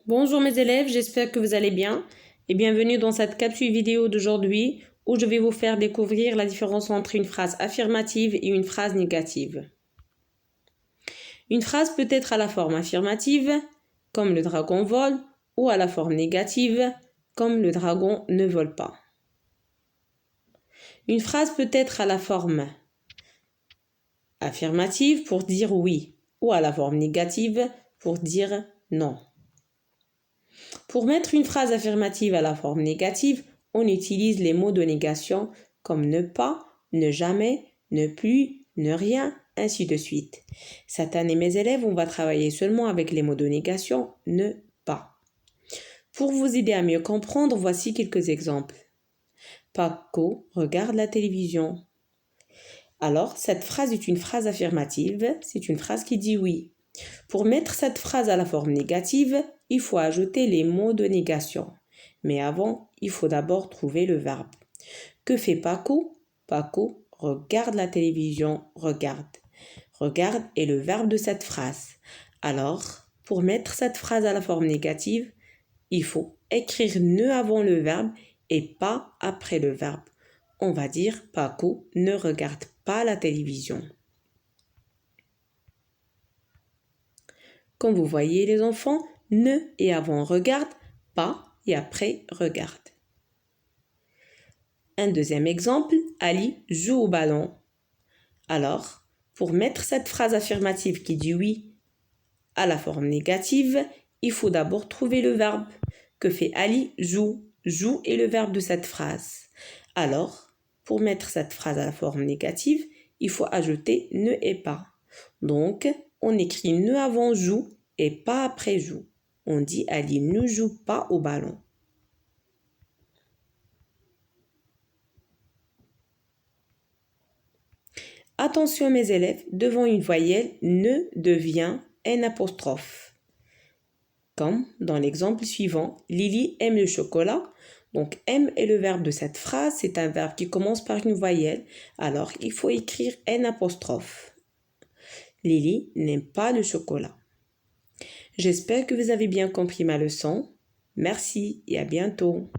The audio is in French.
Bonjour mes élèves, j'espère que vous allez bien et bienvenue dans cette capsule vidéo d'aujourd'hui où je vais vous faire découvrir la différence entre une phrase affirmative et une phrase négative. Une phrase peut être à la forme affirmative, comme le dragon vole, ou à la forme négative, comme le dragon ne vole pas. Une phrase peut être à la forme affirmative pour dire oui, ou à la forme négative pour dire non. Pour mettre une phrase affirmative à la forme négative, on utilise les mots de négation comme ne pas, ne jamais, ne plus, ne rien, ainsi de suite. Cette année, mes élèves, on va travailler seulement avec les mots de négation ne pas. Pour vous aider à mieux comprendre, voici quelques exemples. Paco regarde la télévision. Alors, cette phrase est une phrase affirmative, c'est une phrase qui dit oui. Pour mettre cette phrase à la forme négative, il faut ajouter les mots de négation. Mais avant, il faut d'abord trouver le verbe. Que fait Paco? Paco regarde la télévision, regarde. Regarde est le verbe de cette phrase. Alors, pour mettre cette phrase à la forme négative, il faut écrire ne avant le verbe et pas après le verbe. On va dire Paco ne regarde pas la télévision. Comme vous voyez les enfants, ne et avant regarde, pas et après regarde. Un deuxième exemple, Ali joue au ballon. Alors, pour mettre cette phrase affirmative qui dit oui à la forme négative, il faut d'abord trouver le verbe. Que fait Ali? Joue. Joue est le verbe de cette phrase. Alors, pour mettre cette phrase à la forme négative, il faut ajouter ne et pas. Donc, on écrit ne avant joue et pas après joue. On dit Ali ne joue pas au ballon. Attention mes élèves, devant une voyelle, ne devient un apostrophe. Comme dans l'exemple suivant, Lily aime le chocolat. Donc aime est le verbe de cette phrase, c'est un verbe qui commence par une voyelle. Alors il faut écrire un apostrophe. Lily n'aime pas le chocolat. J'espère que vous avez bien compris ma leçon. Merci et à bientôt.